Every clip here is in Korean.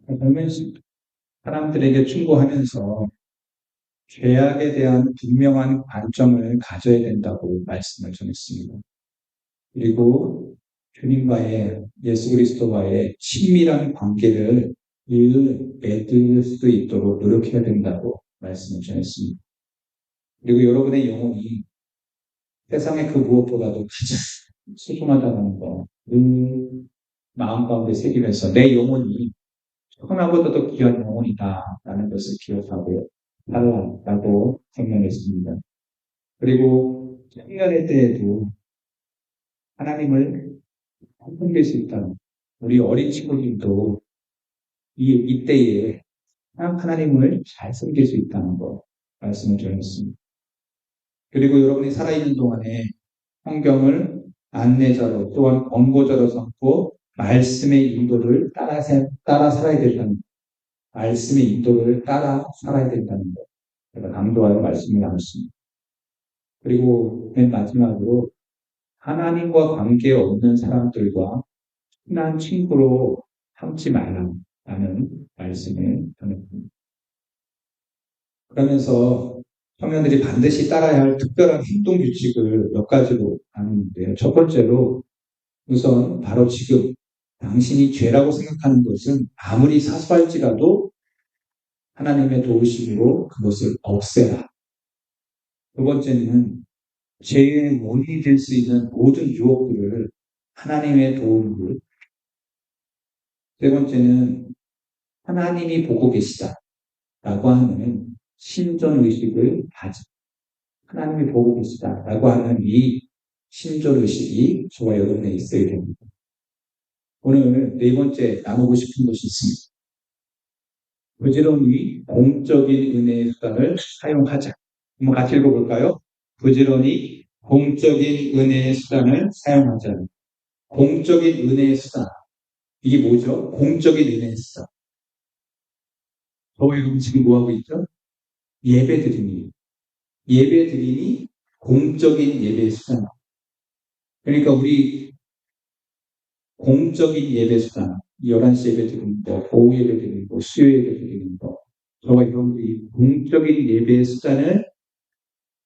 젊은 사람들에게 충고하면서 죄악에 대한 분명한 관점을 가져야 된다고 말씀을 전했습니다. 그리고 주님과의 예수 그리스도와의 친밀한 관계를 맺을 수 있도록 노력해야 된다고 말씀을 전했습니다. 그리고 여러분의 영혼이 세상의 그 무엇보다도 가장 소중하다는 거, 마음 가운데 새기면서 내 영혼이 천하보다도 귀한 영혼이다라는 것을 기억하고 살라라고 생각했습니다. 그리고 청년의 때에도 하나님을 섬길 수 있다는, 우리 어린 친구들도 이때에 하나님을 잘 섬길 수 있다는 거 말씀을 드렸습니다. 그리고 여러분이 살아있는 동안에 성경을 안내자로 또한 권고자로 삼고 말씀의 인도를 따라 살아야 된다는 것. 말씀의 인도를 따라 살아야 된다는 것. 제가 강조하여 말씀을 나눴습니다. 그리고 맨 마지막으로 하나님과 관계없는 사람들과 친한 친구로 삼지 말라는 말씀을 전했습니다. 그러면서 청년들이 반드시 따라야 할 특별한 행동 규칙을 몇 가지로 나누는데요. 첫 번째로 우선 바로 지금 당신이 죄라고 생각하는 것은 아무리 사소할지라도 하나님의 도우심으로 그것을 없애라. 두 번째는 죄의 원인이 될 수 있는 모든 유혹들을 하나님의 도움으로. 세 번째는 하나님이 보고 계시다라고 하는 신전의식을 가지. 하나님이 보고 계시다라고 하는 이 신전의식이 저와 여러분에 있어야 됩니다. 오늘 네 번째 나누고 싶은 것이 있습니다. 부지런히 공적인 은혜의 수단을 사용하자. 한번 같이 읽어볼까요? 부지런히 공적인 은혜의 수단을 사용하자. 공적인 은혜의 수단. 이게 뭐죠? 공적인 은혜의 수단. 저와 여러분 지금 뭐하고 있죠? 예배 드림이. 예배 드림이 공적인 예배 수단. 그러니까 우리 공적인 예배 수단, 11시 예배 드리는 거, 오후 예배 드리는 거, 수요 예배 드리는 거, 저와 여러분들이 공적인 예배 수단을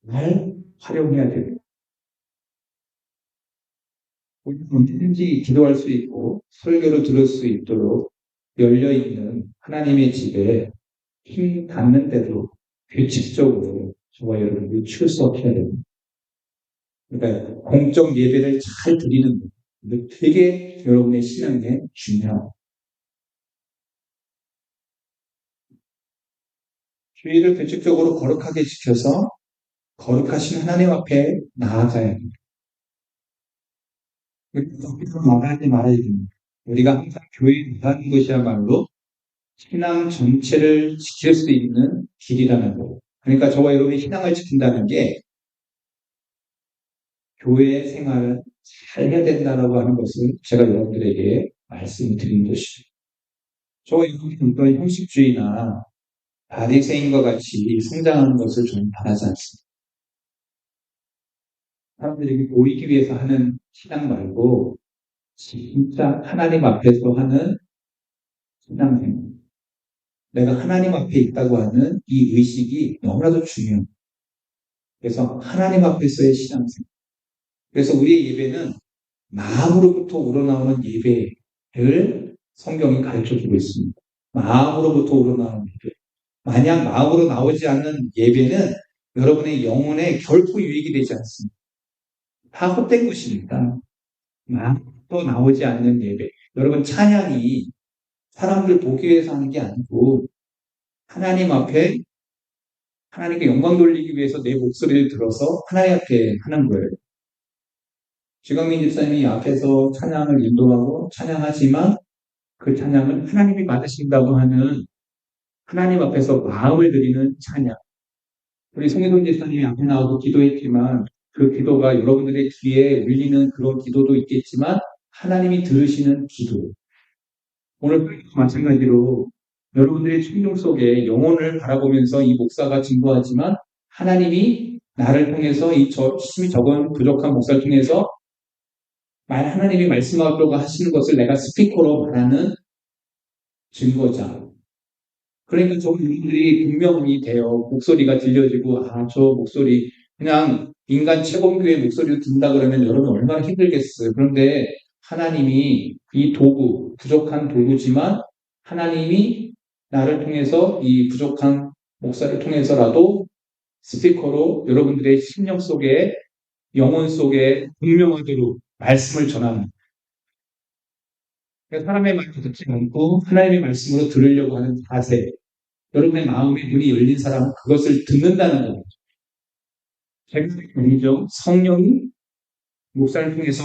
잘 활용해야 됩니다. 우리는 언제든지 기도할 수 있고 설교를 들을 수 있도록 열려있는 하나님의 집에 힘 닿는 대로 규칙적으로 저와 여러분들이 출석해야 됩니다. 그러니까 공적 예배를 잘 드리는 것, 되게 여러분의 신앙에 중요합니다. 주의를 규칙적으로 거룩하게 지켜서 거룩하신 하나님 앞에 나아가야 합니다. 우리가 말하지 말아야 됩니다. 우리가 항상 교회에 나가는 것이야말로 신앙 전체를 지킬 수 있는 길이라는 거. 그러니까 저와 여러분이 신앙을 지킨다는 게 교회 생활을 잘 해야 된다고 하는 것을 제가 여러분들에게 말씀드린 것입니다. 저와 여러분이 어떤 형식주의나 바리새인과 같이 성장하는 것을 저는 바라지 않습니다. 사람들에게 보이기 위해서 하는 신앙 말고 진짜 하나님 앞에서 하는 신앙생활. 내가 하나님 앞에 있다고 하는 이 의식이 너무나도 중요해요. 그래서 하나님 앞에서의 신앙생활. 그래서 우리의 예배는 마음으로부터 우러나오는 예배를 성경이 가르쳐주고 있습니다. 마음으로부터 우러나오는 예배. 만약 마음으로 나오지 않는 예배는 여러분의 영혼에 결코 유익이 되지 않습니다. 다 헛된 것입니다. 마음으로 나오지 않는 예배. 여러분 찬양이 사람들 보기 위해서 하는 게 아니고 하나님 앞에 하나님께 영광 돌리기 위해서 내 목소리를 들어서 하나님 앞에 하는 거예요. 주광민 집사님이 앞에서 찬양을 인도하고 찬양하지만 그 찬양은 하나님이 받으신다고 하는 하나님 앞에서 마음을 드리는 찬양. 우리 송혜돈 집사님이 앞에 나와서 기도했지만 그 기도가 여러분들의 귀에 울리는 그런 기도도 있겠지만 하나님이 들으시는 기도. 오늘 마찬가지로 여러분들의 충동 속에 영혼을 바라보면서 이 목사가 증거하지만 하나님이 나를 통해서 이 힘이 적은 부족한 목사를 통해서 하나님이 말씀하려고 하시는 것을 내가 스피커로 말하는 증거자. 그러니까 저분들이 분명히 돼요. 목소리가 들려지고, 아, 저 목소리, 그냥 인간 최범교의 목소리를 듣는다 그러면 여러분 얼마나 힘들겠어요. 그런데 하나님이 이 도구, 부족한 도구지만 하나님이 나를 통해서 이 부족한 목사를 통해서라도 스피커로 여러분들의 심령 속에, 영혼 속에 분명하도록 말씀을 전하는. 그러니까 사람의 말을 듣지 않고 하나님의 말씀으로 들으려고 하는 자세. 여러분의 마음의 문이 열린 사람은 그것을 듣는다는 겁니다. 제가 아니죠. 성령이 목사를 통해서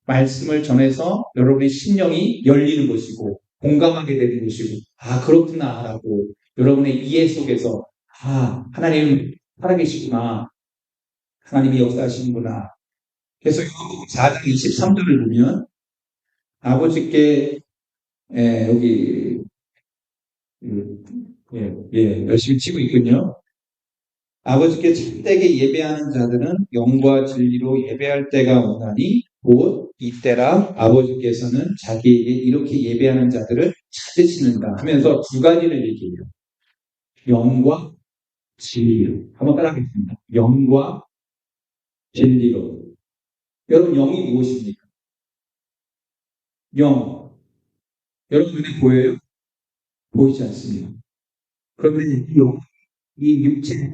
말씀을 전해서 여러분의 심령이 열리는 것이고 공감하게 되는 것이고 아 그렇구나 라고 여러분의 이해 속에서 아 하나님 살아계시구나. 하나님이 역사하시는구나. 그래서 요한복음 4장 23절을 보면 아버지께 여기 열심히 치고 있군요. 아버지께 참되게 예배하는 자들은 영과 진리로 예배할 때가 오나니 곧 이때라 아버지께서는 자기에게 이렇게 예배하는 자들을 찾으시는가 하면서 두 가지를 얘기해요. 영과 진리로. 한번 따라하겠습니다. 영과 진리로. 여러분 영이 무엇입니까? 영. 여러분 눈에 보여요? 보이지 않습니다. 그런데 이 영, 이 육체에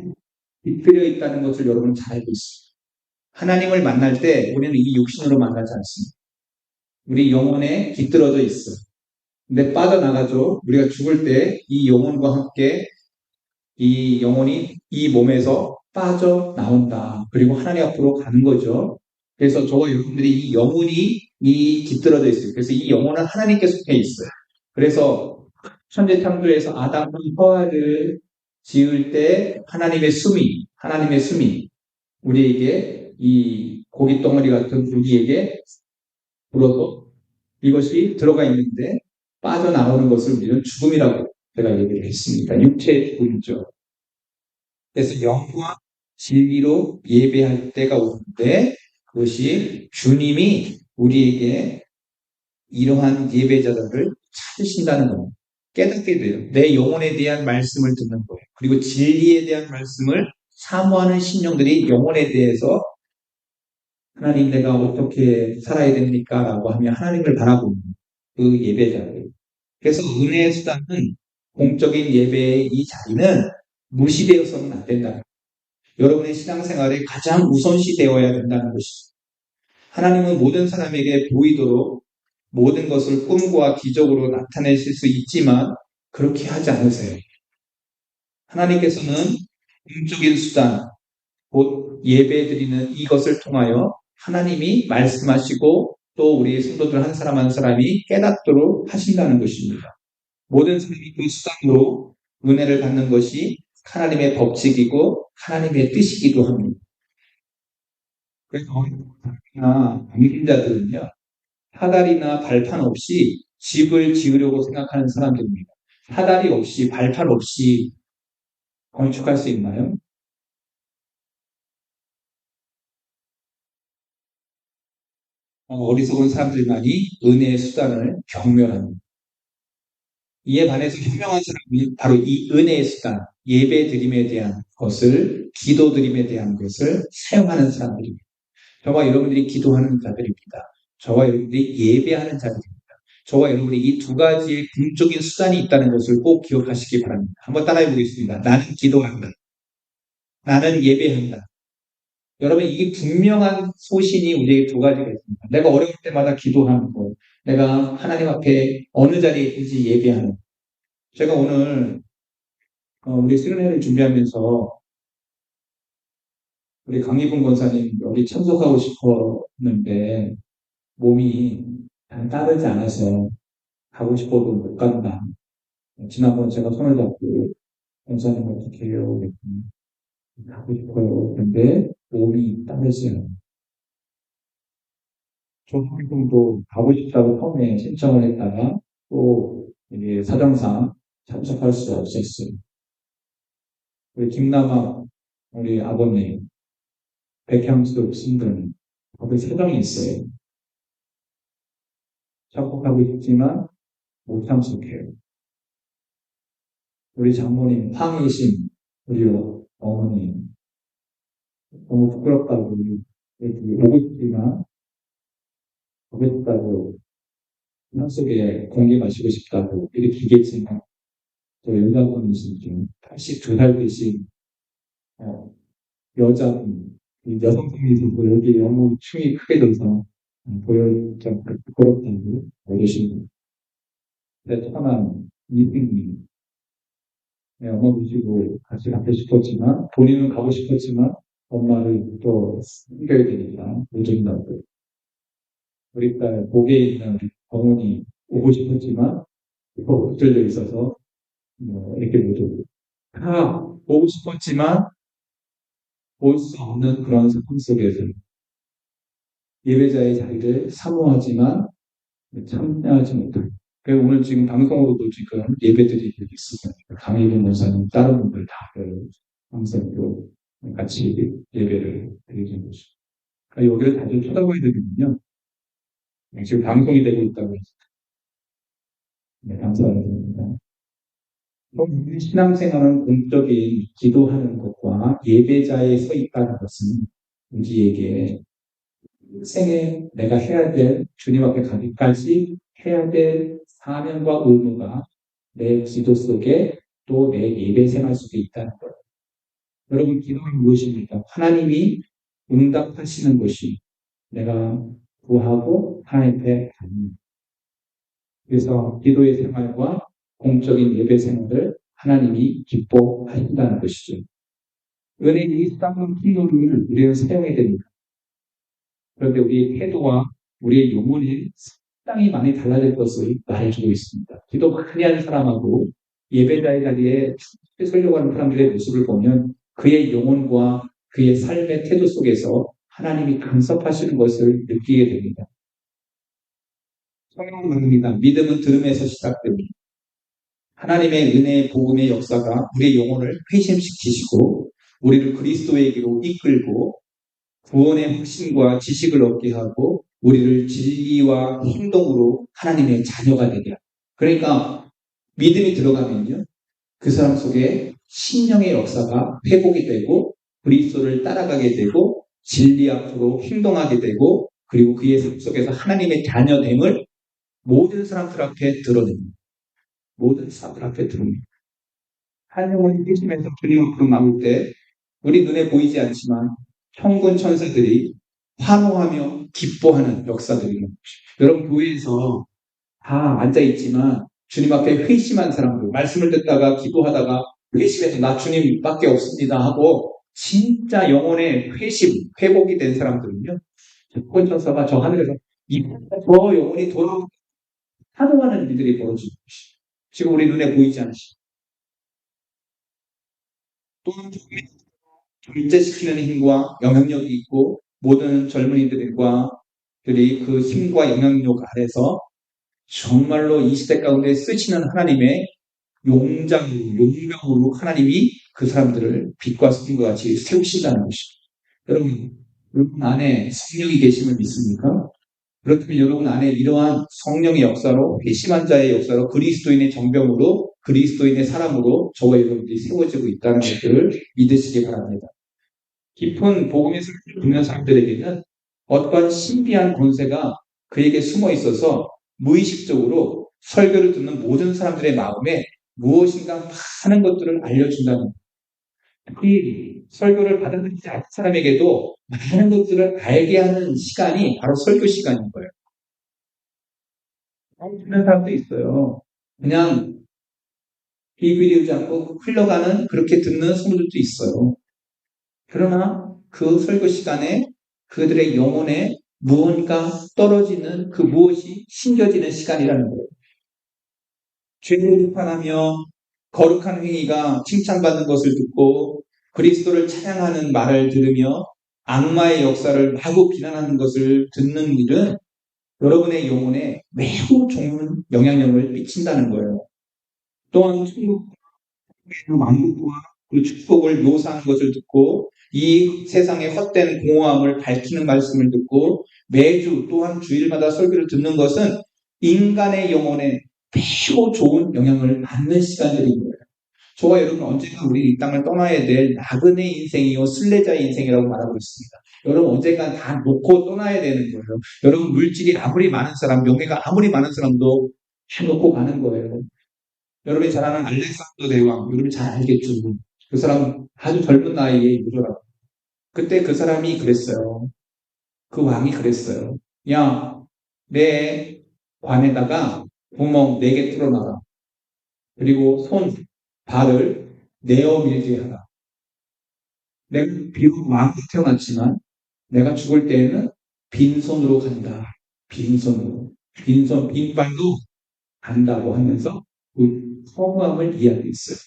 깃들여 있다는 것을 여러분 잘 알고 있습니다. 하나님을 만날 때 우리는 이 육신으로 만나지 않습니다. 우리 영혼에 깃들어져 있어. 근데 빠져나가죠. 우리가 죽을 때 이 영혼과 함께 이 영혼이 이 몸에서 빠져나온다. 그리고 하나님 앞으로 가는 거죠. 그래서 저와 여러분들이 이 영혼이 이 깃들어져 있어요. 그래서 이 영혼은 하나님께 속해 있어요. 그래서 천지 창조에서 아담과 하와를 지을 때 하나님의 숨이 우리에게 이 고기 덩어리 같은 우리에게 불어서 이것이 들어가 있는데 빠져나오는 것을 우리는 죽음이라고 제가 얘기를 했습니다. 육체의 죽음이죠. 그래서 영과 진리로 예배할 때가 오는데 그것이 주님이 우리에게 이러한 예배자들을 찾으신다는 겁니다. 깨닫게 돼요. 내 영혼에 대한 말씀을 듣는 거예요. 그리고 진리에 대한 말씀을 사모하는 심령들이 영혼에 대해서 하나님 내가 어떻게 살아야 됩니까? 라고 하며 하나님을 바라보는 그 예배자들. 그래서 은혜의 수단은 공적인 예배의 이 자리는 무시되어서는 안 된다. 여러분의 신앙생활에 가장 우선시 되어야 된다는 것이죠. 하나님은 모든 사람에게 보이도록 모든 것을 꿈과 기적으로 나타내실 수 있지만 그렇게 하지 않으세요. 하나님께서는 공적인 수단, 곧 예배드리는 이것을 통하여 하나님이 말씀하시고 또 우리 성도들 한 사람 한 사람이 깨닫도록 하신다는 것입니다. 모든 사람이 그 수단으로 은혜를 받는 것이 하나님의 법칙이고 하나님의 뜻이기도 합니다. 그래서 믿음자들은요. 사다리나 발판 없이 집을 지으려고 생각하는 사람들입니다. 사다리 없이 발판 없이 건축할 수 있나요? 어리석은 사람들만이 은혜의 수단을 경멸합니다. 이에 반해서 현명한 사람이 바로 이 은혜의 수단, 예배 드림에 대한 것을, 기도 드림에 대한 것을 사용하는 사람들입니다. 저와 여러분들이 기도하는 자들입니다. 저와 여러분들이 예배하는 자들입니다. 저와 여러분이 이 두 가지의 궁적인 수단이 있다는 것을 꼭 기억하시기 바랍니다. 한번 따라해 보겠습니다. 나는 기도한다. 나는 예배한다. 여러분 이게 분명한 소신이 우리에게 두 가지가 있습니다. 내가 어려울 때마다 기도하는 것, 내가 하나님 앞에 어느 자리에 있든지 예배하는 것. 제가 오늘 우리 수련회를 준비하면서 우리 강희분 권사님 여기 참석하고 싶었는데 몸이 따르지 않아서 가고 싶어도 못 간다. 지난번 제가 손을 잡고 권사님 어떻게 해요? 그랬더니 가고 싶어요. 근데 몸이 따르지 않아요. 조선님도 가고 싶다고 처음에 신청을 했다가 또 이게 사정상 참석할 수 없었어요. 우리 김남아 우리 아버님 백향수 신분 거기 사정이 있어요. 참석하고 싶지만 못 참석해요. 우리 장모님, 황혜신, 우리 어머니, 너무 부끄럽다고, 이렇게 오고 싶지만, 오고 싶다고, 현속에 공개 마시고 싶다고, 이렇게 얘기했지만, 저 여자분이신 중 82살 되신, 여자분, 이 여성분이시고, 여기 너무 춤이 크게 들어서, 좀 부끄럽다고, 어르신, 내 천한 이승님, 엄마 모시고 같이 가고 싶었지만, 본인은 가고 싶었지만, 엄마를 또 숨겨야 되니까 못 온다고. 우리 딸 목에 있는 우리 어머니 오고 싶었지만 또 붙들려 있어서 이렇게 못 오고. 다 오고 싶었지만 올 수 없는 그런 상황 속에서 예배자의 자리를 사모하지만 참여하지 못하고. 그래서 오늘 지금 방송으로도 지금 예배들이 있습니다. 강의를 목사님 다른 분들 다 방송으로 같이 예배를 드리는 것이죠. 그러니까 여기를 다들 쳐다봐야 되거든요. 지금 방송이 되고 있다고 해서 감사합니다. 우리 신앙생활은 공적인 기도하는 것과 예배자에 서 있다는 것은 우리에게 생에 내가 해야 될 주님 앞에 가기까지 해야 될 사명과 의무가 내 기도 속에 또 내 예배 생활 속에 있다는 거예요. 여러분 기도는 무엇입니까? 하나님이 응답하시는 것이 내가 구하고 하나님 앞에 가는. 그래서 기도의 생활과 공적인 예배 생활을 하나님이 기뻐하신다는 것이죠. 은혜의 쌍은 기도를 우리는 사용해야 됩니다. 그런데 우리의 태도와 우리의 영혼이 상당히 많이 달라질 것을 말해주고 있습니다. 기도 많이 하는 사람하고 예배자의 자리에 서려고 하는 사람들의 모습을 보면 그의 영혼과 그의 삶의 태도 속에서 하나님이 간섭하시는 것을 느끼게 됩니다. 성경은 말합니다. 믿음은 들음에서 시작됩니다. 하나님의 은혜의 복음의 역사가 우리의 영혼을 회심시키시고 우리를 그리스도에게로 이끌고 구원의 확신과 지식을 얻게 하고 우리를 진리와 행동으로 하나님의 자녀가 되게 합니다. 그러니까 믿음이 들어가면요. 그 사람 속에 신령의 역사가 회복이 되고 그리스도를 따라가게 되고 진리 앞으로 행동하게 되고 그리고 그의 삶 속에서 하나님의 자녀됨을 모든 사람들 앞에 드러냅니다. 모든 사람들 앞에 드러냅니다. 한 영혼이 깨지면서 주님 앞으로 나올 때 우리 눈에 보이지 않지만 천군 천사들이 환호하며 기뻐하는 역사들입니다. 여러분 교회에서 다 앉아있지만 주님 앞에 회심한 사람들, 말씀을 듣다가 기도하다가 회심해서 나 주님밖에 없습니다 하고 진짜 영혼의 회심, 회복이 된 사람들은요. 천군 천사가 저 하늘에서 저 영혼이 돌아오고 환호하는 일들이 벌어지는 것이 지금 우리 눈에 보이지 않으시. 또는 절제시키는 힘과 영향력이 있고 모든 젊은이들과 들이 그 힘과 영향력 아래서 정말로 이 시대 가운데 쓰시는 하나님의 용병으로 하나님이 그 사람들을 빛과 습관과 같이 세우신다는 것입니다. 여러분 안에 성령이 계심을 믿습니까? 그렇다면 여러분 안에 이러한 성령의 역사로 회심한 자의 역사로 그리스도인의 정병으로 그리스도인의 사람으로 저와 여러분들이 세워지고 있다는 것들을 믿으시기 바랍니다. 깊은 복음의 설교를 듣는 사람들에게는 어떠한 신비한 권세가 그에게 숨어 있어서 무의식적으로 설교를 듣는 모든 사람들의 마음에 무엇인가 하는 것들을 알려준다는 이 설교를 받아들이지 않은 사람에게도 많은 것들을 알게 하는 시간이 바로 설교 시간인 거예요. 듣는 사람도 있어요. 그냥 귀 기울이지 않고 흘러가는 그렇게 듣는 성도들도 있어요. 그러나 그 설교 시간에 그들의 영혼에 무언가 떨어지는 그 무엇이 심겨지는 시간이라는 거예요. 죄를 비판하며 거룩한 행위가 칭찬받는 것을 듣고 그리스도를 찬양하는 말을 들으며 악마의 역사를 마구 비난하는 것을 듣는 일은 여러분의 영혼에 매우 좋은 영향력을 끼친다는 거예요. 또한 천국과 왕국과 그 축복을 묘사하는 것을 듣고 이 세상의 헛된 공허함을 밝히는 말씀을 듣고 매주 또한 주일마다 설교를 듣는 것은 인간의 영혼에 매우 좋은 영향을 받는 시간들인 거예요. 저와 여러분 언젠가 우리 이 땅을 떠나야 될 나그네 인생이요 순례자의 인생이라고 말하고 있습니다. 여러분 언젠가 다 놓고 떠나야 되는 거예요. 여러분 물질이 아무리 많은 사람, 명예가 아무리 많은 사람도 다 놓고 가는 거예요. 여러분이 잘 아는 알렉산더 대왕, 여러분 잘 알겠죠. 그 사람 아주 젊은 나이에 유저라고. 그때 그 사람이 그랬어요. 그 왕이 그랬어요. 야, 내 관에다가 구멍 4개 뚫어놔라. 그리고 손, 발을 내어 밀게 하라. 내가 비록 왕이 태어났지만 내가 죽을 때에는 빈손으로 간다. 빈손으로. 빈손, 빈발로 간다고 하면서 그 허무함을 이야기했어요.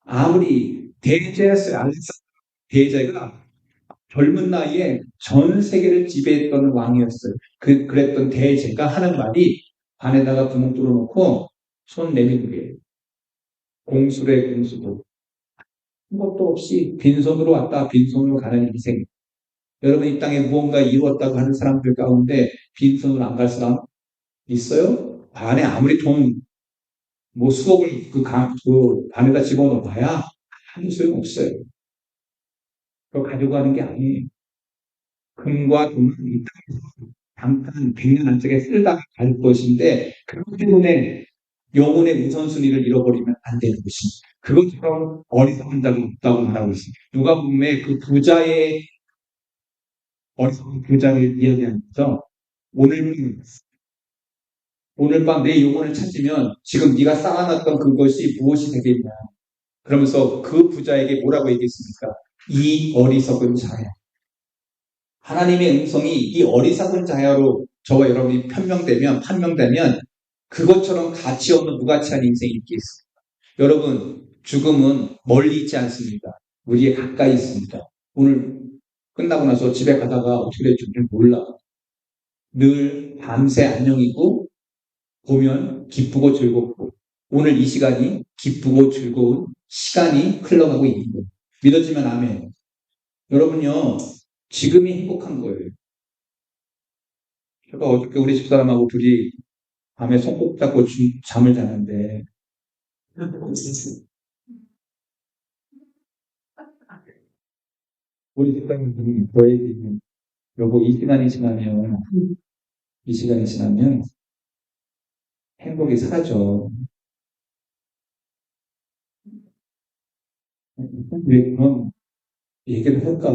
아무리 대제였어요. 알렉산더 대제가 젊은 나이에 전 세계를 지배했던 왕이었어요. 그랬던 대제가 하는 말이 안에다가 구멍 뚫어놓고 손 내밀게 공수래 공수도 아무것도 없이 빈손으로 왔다 빈손으로 가는 인생. 여러분 이 땅에 무언가 이루었다고 하는 사람들 가운데 빈손으로 안 갈 사람 있어요? 안에 아무리 돈 뭐 수억을 그 안에다 집어넣어봐야 아무 소용 없어요. 그거 가지고 가는 게 아니에요. 금과 돈은 이 땅에서 잠깐 100년 안짝에 쓸다가 갈 것인데 그것 때문에 영혼의 우선순위를 잃어버리면 안 되는 것입니다. 그것처럼 어리석은 자가 없다고 말하고 있습니다. 누가 보면 그 부자의 어리석은 부자를 이야기하면서 오늘 오늘 밤 내 영혼을 찾으면 지금 네가 쌓아놨던 그것이 무엇이 되겠냐. 그러면서 그 부자에게 뭐라고 얘기했습니까? 이 어리석은 자야. 하나님의 음성이 이 어리석은 자야로 저와 여러분이 판명되면 그것처럼 가치 없는 무가치한 인생이 있겠습니다. 여러분 죽음은 멀리 있지 않습니다. 우리의 가까이 있습니다. 오늘 끝나고 나서 집에 가다가 어떻게 될지 몰라. 늘 밤새 안녕이고 보면 기쁘고 즐겁고 오늘 이 시간이 기쁘고 즐거운 시간이 흘러가고 있는 거예요. 믿어지면 아멘. 여러분요 지금이 행복한 거예요. 제가 어저께 우리 집사람하고 둘이 밤에 손꼭 잡고 잠을 자는데 우리 집사님이 저에게 여보 이 시간이 지나면 행복이 사라져. 왜 그런 얘기를 할까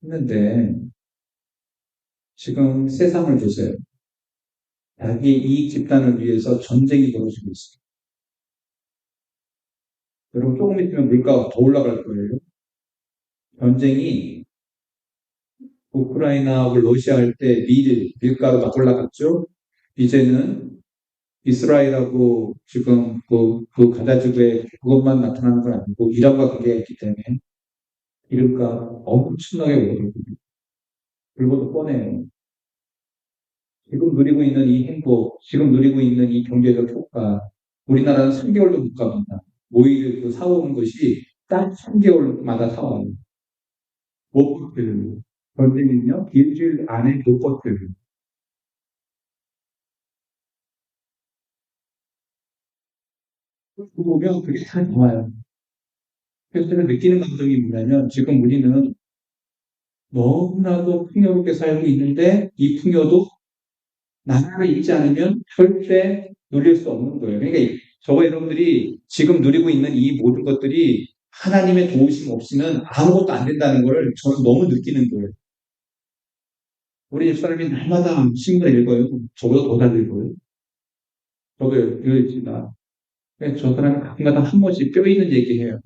했는데 지금 세상을 보세요. 자기 이익 집단을 위해서 전쟁이 벌어지고 있어요. 여러분 조금 있으면 물가가 더 올라갈 거예요. 전쟁이 우크라이나하고 러시아 할 때 밀가루가 올라갔죠. 이제는 이스라엘하고 지금 그 가자지구에 그것만 나타나는 건 아니고 이란과 관계가 있기 때문에 기름가 엄청나게 오르고 그리고도 뻔해요. 지금 누리고 있는 이 행복, 지금 누리고 있는 이 경제적 효과, 우리나라는 3개월도 못 갑니다. 모이를 그 사오는 것이 딱 3개월마다 사와요. 못 버텨요. 전쟁은요, 일주일 안에 못 버텨요. 보면 그게 참 좋아요. 그래서 제가 느끼는 감정이 뭐냐면 지금 우리는 너무나도 풍요롭게 살고 있는데 이 풍요도 나라를 잃지 않으면 절대 누릴 수 없는 거예요. 그러니까 저와 여러분들이 지금 누리고 있는 이 모든 것들이 하나님의 도우심 없이는 아무것도 안 된다는 것을 저는 너무 느끼는 거예요. 우리 집사람이 날마다 신문을 읽어요. 저보다 더 잘 읽어요. 저도 읽습니다. 저 사람이 가끔가다 한 번씩 뼈 있는 얘기해요.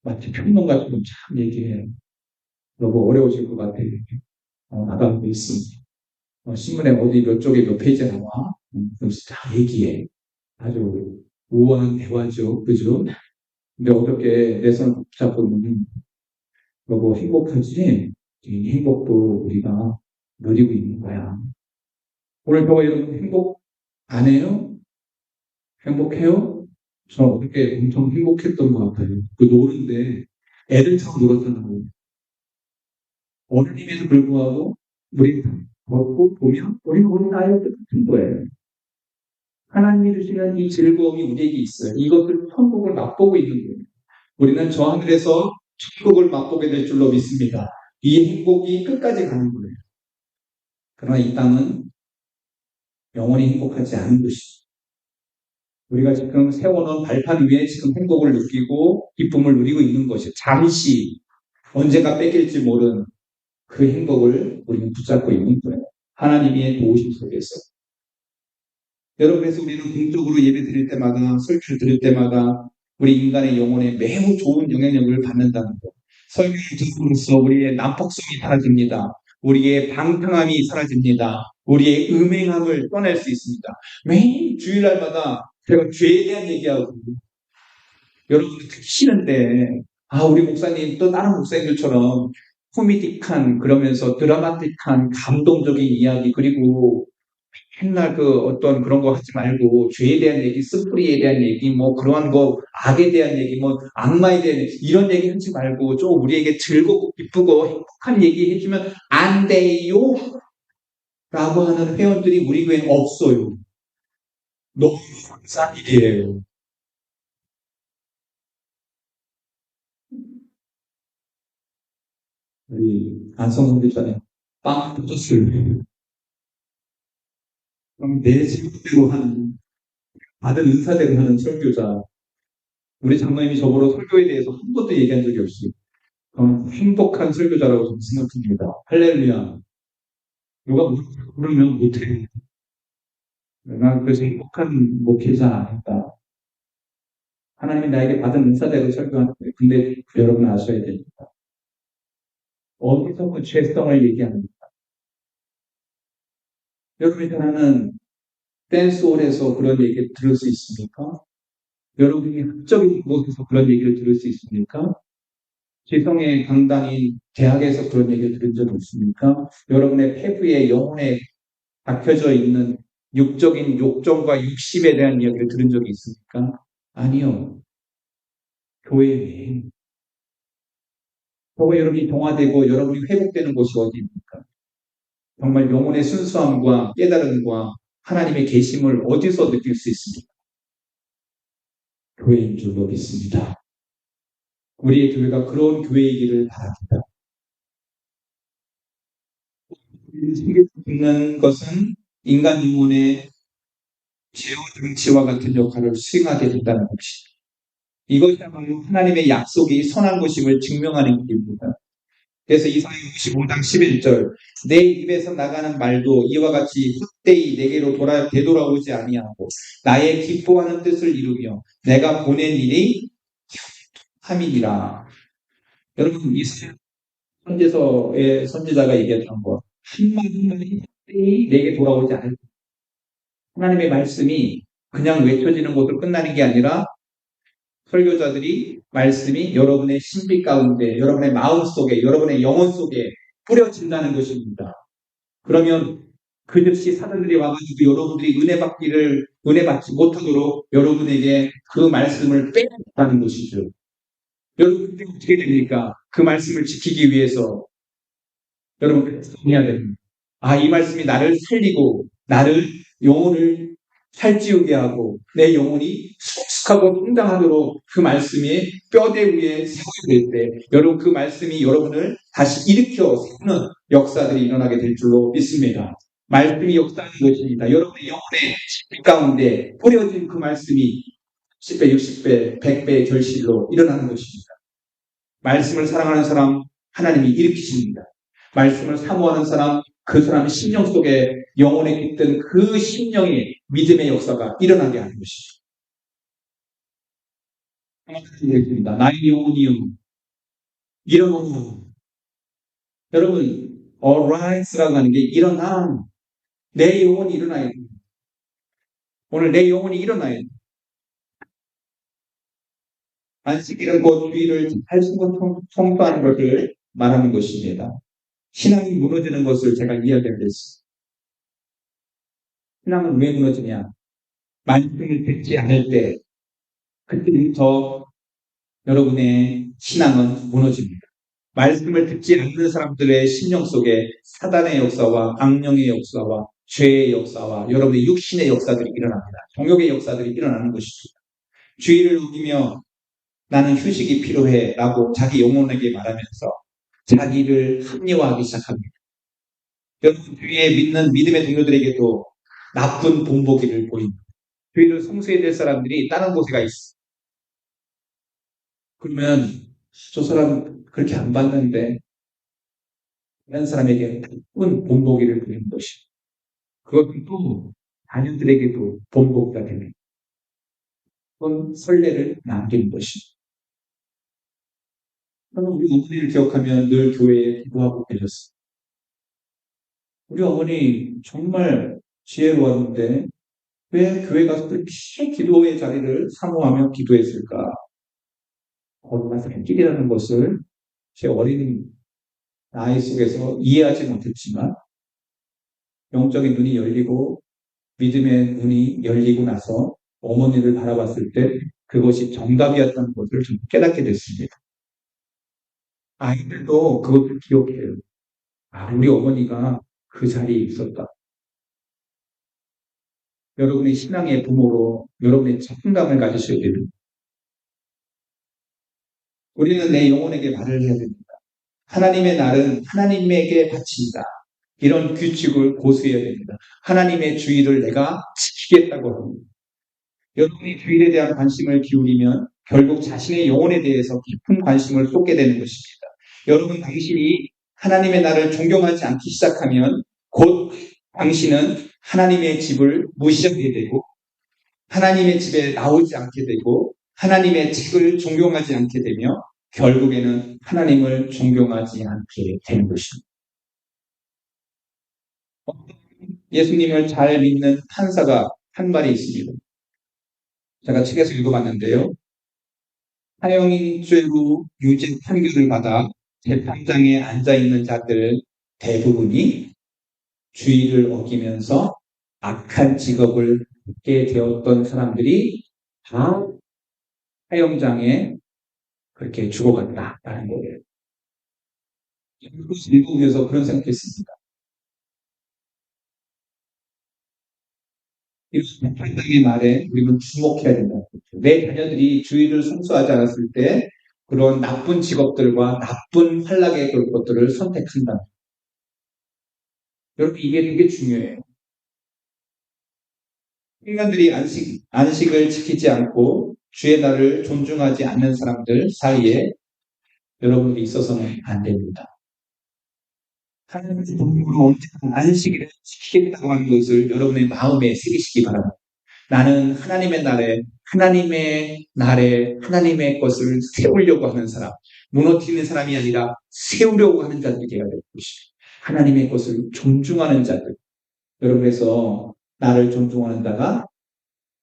마치 평론가처럼 참 얘기해요. 너무 어려우실 것 같아. 나도 있습니다. 신문에 어디 몇 쪽에 몇 페이지에 나와. 그래서 다 얘기해. 아주 우아한 대화죠. 그죠? 근데 어떻게 내 손을 붙잡고는 너무 행복하지? 이 행복도 우리가 누리고 있는 거야. 오늘 저와 여러분 행복 안 해요? 행복해요? 저 어떻게 엄청 행복했던 것 같아요. 그 노는데 애들처럼 놀았잖아요. 어른임에도 불구하고 우리 걷고 보면 우리는 어린 아이와 똑같은 거예요. 하나님이 주시는 이 즐거움이 우리에게 있어요. 이것을 천국을 맛보고 있는 거예요. 우리는 저 하늘에서 천국을 맛보게 될 줄로 믿습니다. 이 행복이 끝까지 가는 거예요. 그러나 이 땅은 영원히 행복하지 않은 것이죠. 우리가 지금 세워놓은 발판 위에 지금 행복을 느끼고 기쁨을 누리고 있는 것이죠. 잠시 언제가 뺏길지 모르는 그 행복을 우리는 붙잡고 있는 거예요. 하나님의 도우심 속에서. 여러분, 그래서 우리는 공적으로 예배 드릴 때마다, 설교를 드릴 때마다 우리 인간의 영혼에 매우 좋은 영향력을 받는다는 것. 설교를 듣음으로써 우리의 난폭성이 사라집니다. 우리의 방탕함이 사라집니다. 우리의 음행함을 떠날 수 있습니다. 매일 주일날마다 제가 죄에 대한 얘기하고 여러분들 듣기 싫은데 우리 목사님 또 다른 목사님들처럼 코미딕한 그러면서 드라마틱한 감동적인 이야기 그리고 맨날 그 어떤 그런 거 하지 말고 죄에 대한 얘기, 쓴뿌리에 대한 얘기, 뭐 그러한 거 악에 대한 얘기, 뭐 악마에 대한 얘기, 이런 얘기 하지 말고 좀 우리에게 즐겁고 기쁘고 행복한 얘기 해주면 안 돼요 라고 하는 회원들이 우리 교회는 없어요. 너무 감사한 일이에요. 우리 안성선 교사님 빵 터졌어요. 그럼 내 지식대로 하는 받은 은사대로 하는 설교자. 우리 장로님이 저보고 설교에 대해서 한 번도 얘기한 적이 없어요. 행복한 설교자라고 저는 생각합니다. 할렐루야. 누가 부르면 못해. 난 그래서 행복한 목회자 아니다. 하나님이 나에게 받은 은사대로 설교하는 거예요. 근데 여러분 아셔야 됩니다. 어디서 그 죄성을 얘기합니까? 여러분이 하나는 댄스홀에서 그런 얘기를 들을 수 있습니까? 여러분이 학적인 곳에서 그런 얘기를 들을 수 있습니까? 지성의 강단인 대학에서 그런 얘기를 들은 적이 있습니까? 여러분의 폐부에 영혼에 박혀져 있는 육적인 욕정과 육심에 대한 이야기를 들은 적이 있습니까? 아니요. 교회에. 교회 여러분이 동화되고 여러분이 회복되는 곳이 어디입니까? 정말 영혼의 순수함과 깨달음과 하나님의 계심을 어디서 느낄 수 있습니까? 교회인 줄로 믿습니다. 우리의 교회가 그런 교회이기를 바랍니다. 세계에서 듣는 것은 인간 영혼의 제어 장치와 같은 역할을 수행하게 된다는 것이죠. 이것이야말로 하나님의 약속이 선한 것임을 증명하는 길입니다. 그래서 이사야 65장 11절 내 입에서 나가는 말도 이와 같이 헛되이 내게로 되돌아오지 아니하고 나의 기뻐하는 뜻을 이루며 내가 보낸 일이 함이니라. 여러분 이사야 선지서의 선지자가 얘기했던 것 한마디 헛되이 내게 돌아오지 않을 하나님의 말씀이 그냥 외쳐지는 것으로 끝나는 게 아니라 설교자들이 말씀이 여러분의 신비 가운데, 여러분의 마음 속에, 여러분의 영혼 속에 뿌려진다는 것입니다. 그러면 그 즉시 사람들이 와가지고 여러분들이 은혜 받지 못하도록 여러분에게 그 말씀을 빼앗다는 것이죠. 여러분들이 어떻게 됩니까? 그 말씀을 지키기 위해서 여러분 해야 됩니다. 이 말씀이 나를 살리고 나를 영혼을 살찌우게 하고 내 영혼이 성숙하고 성장하도록 그 말씀이 뼈대 위에 세워질 때 여러분 그 말씀이 여러분을 다시 일으켜 세우는 역사들이 일어나게 될 줄로 믿습니다. 말씀이 역사하는 것입니다. 여러분의 영혼의 집 가운데 뿌려진 그 말씀이 10배, 60배, 100배의 결실로 일어나는 것입니다. 말씀을 사랑하는 사람 하나님이 일으키십니다. 말씀을 사모하는 사람 그 사람의 심령 속에 영혼에 깃든 그 심령의 믿음의 역사가 일어나게 하는 것이죠. 하나님입니다. 나의 영혼이요 일어나라. 여러분 arise라고 하는 게 일어나. 내 영혼이 일어나야 돼. 오늘 내 영혼이 일어나야 돼. 안식일은 곧 주의를 잘 성도하는 것을 말하는 것입니다. 신앙이 무너지는 것을 제가 이야기하겠습니다. 신앙은 왜 무너지냐? 말씀을 듣지 않을 때 그때부터 여러분의 신앙은 무너집니다. 말씀을 듣지 않는 사람들의 심령 속에 사단의 역사와 악령의 역사와 죄의 역사와 여러분의 육신의 역사들이 일어납니다. 정욕의 역사들이 일어나는 것입니다. 주의를 어기며 나는 휴식이 필요해 라고 자기 영혼에게 말하면서 자기를 합리화하기 시작합니다. 여러분 주위에 믿는 믿음의 동료들에게도 나쁜 본보기를 보입니다. 주의를 성수해야 될 사람들이 다른 곳에 가 있어. 그러면 저 사람 그렇게 안 봤는데 다른 사람에게 나쁜 본보기를 보이는 것입니다. 그것은 또 자녀들에게도 본보기가 됩니다. 그건 선례를 남기는 것입니다. 저는 우리 어머니를 기억하면 늘 교회에 기도하고 계셨어요. 우리 어머니 정말 지혜로웠는데 왜 교회 가서 그렇게 기도의 자리를 사모하며 기도했을까? 거기가 살길이라는 것을 제 어린 나이 속에서 이해하지 못했지만 영적인 눈이 열리고 믿음의 눈이 열리고 나서 어머니를 바라봤을 때 그것이 정답이었다는 것을 좀 깨닫게 됐습니다. 아이들도 그것을 기억해요. 아, 우리 어머니가 그 자리에 있었다. 여러분의 신앙의 부모로 여러분의 책임감을 가지셔야 됩니다. 우리는 내 영혼에게 말을 해야 됩니다. 하나님의 날은 하나님에게 바친다. 이런 규칙을 고수해야 됩니다. 하나님의 주의를 내가 지키겠다고 합니다. 여러분이 주일에 대한 관심을 기울이면 결국 자신의 영혼에 대해서 깊은 관심을 쏟게 되는 것입니다. 여러분 당신이 하나님의 나를 존경하지 않기 시작하면 곧 당신은 하나님의 집을 무시하게 되고 하나님의 집에 나오지 않게 되고 하나님의 책을 존경하지 않게 되며 결국에는 하나님을 존경하지 않게 되는 것입니다. 예수님을 잘 믿는 판사가 한 말이 있습니다. 제가 책에서 읽어봤는데요. 사형죄로 유죄 판결을 받아 재판장에 앉아있는 자들 대부분이 주의를 어기면서 악한 직업을 갖게 되었던 사람들이 다 사형장에 그렇게 죽어갔다라는 거예요. 그것을 읽으면서 그런 생각했습니다. 이 재판장의 말에 우리는 주목해야 된다는 거죠. 내 자녀들이 주의를 성수하지 않았을 때 그런 나쁜 직업들과 나쁜 활락의 그런 것들을 선택한다. 여러분 이게 되게 중요해요. 인간들이 안식을 지키지 않고 주의 날을 존중하지 않는 사람들 사이에 여러분들이 있어서는 안 됩니다. 하나님의 도움으로 언제나 안식일을 지키겠다고 하는 것을 여러분의 마음에 새기시기 바랍니다. 나는 하나님의 날에 하나님의 것을 세우려고 하는 사람, 무너뜨리는 사람이 아니라 세우려고 하는 자들이 되어야 될 것입니다. 하나님의 것을 존중하는 자들. 여러분에서 나를 존중하는 자가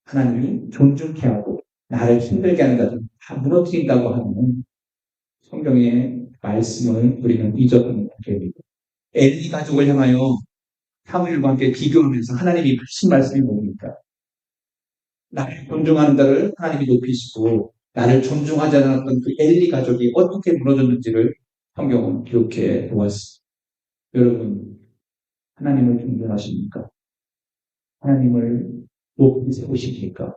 하나님이 존중케 하고 나를 힘들게 하는 자들 다 무너뜨린다고 하는 성경의 말씀을 우리는 잊어버리면 안 됩니다. 엘리 가족을 향하여 사무엘과 함께 비교하면서 하나님이 하신 말씀이 뭡니까? 나를 존중하는 자를 하나님이 높이시고 나를 존중하지 않았던 그 엘리 가족이 어떻게 무너졌는지를 성경은 기록해 보았습니다. 여러분 하나님을 존중하십니까? 하나님을 높이 세우십니까?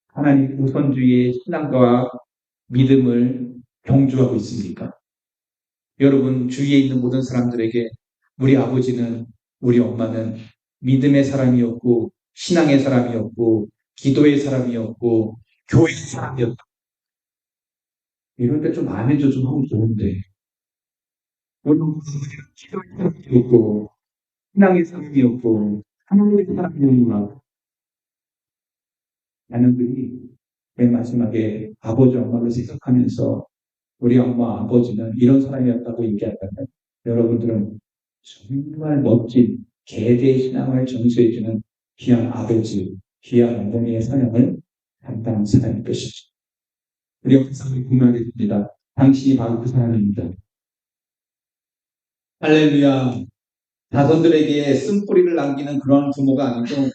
하나님 우선주의의 신앙과 믿음을 경주하고 있습니까? 여러분 주위에 있는 모든 사람들에게 우리 아버지는 우리 엄마는 믿음의 사람이었고 신앙의 사람이었고 기도의 사람이었고 교회의 사람이었다. 이럴 때 좀 안 해줘 좀 하면 좋은데 여러분 기도의 사람이었고 신앙의 사람이었고 하나님의 사람이었구나. 자녀들이 맨 마지막에 아버지 엄마를 생각하면서 우리 엄마 아버지는 이런 사람이었다고 얘기한다면 여러분들은 정말 멋진 계대의 신앙을 전수해주는 귀한 아버지, 귀한 어머니의 사랑을 담당한 사람일 것이죠. 우리 영상을 공유하게 됩니다. 당신이 바로 그 사람입니다. 할렐루야. 자손들에게 쓴뿌리를 남기는 그런 부모가 아니고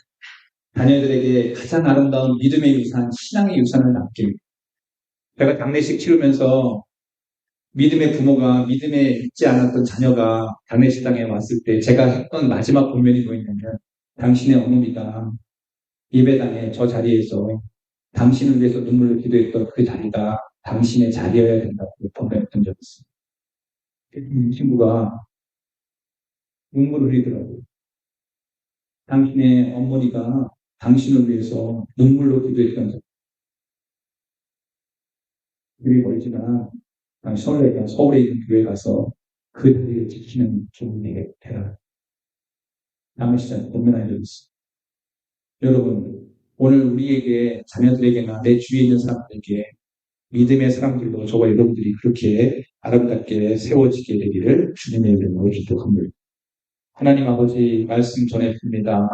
자녀들에게 가장 아름다운 믿음의 유산, 신앙의 유산을 남깁니다. 제가 장례식 치르면서 믿음의 부모가 믿음에 믿지 않았던 자녀가 장례식장에 왔을 때 제가 했던 마지막 권면이 뭐였냐면 당신의 어머니가 예배당에 저 자리에서 당신을 위해서 눈물로 기도했던 그 자리가 당신의 자리여야 된다고 번복했던 적이 있어요. 이 친구가 눈물을 흘리더라고요. 당신의 어머니가 당신을 위해서 눈물로 기도했던 적. 길이 멀지만 서울에 있는 교회 가서 그 자리를 지키는 종이 되라. 남은 시간 고민할 적이 있어요. 여러분, 오늘 우리에게, 자녀들에게나 내 주위에 있는 사람들에게 믿음의 사람들로 저와 여러분들이 그렇게 아름답게 세워지게 되기를 주님의 이름으로 기도합니다. 하나님 아버지 말씀 전해드립니다.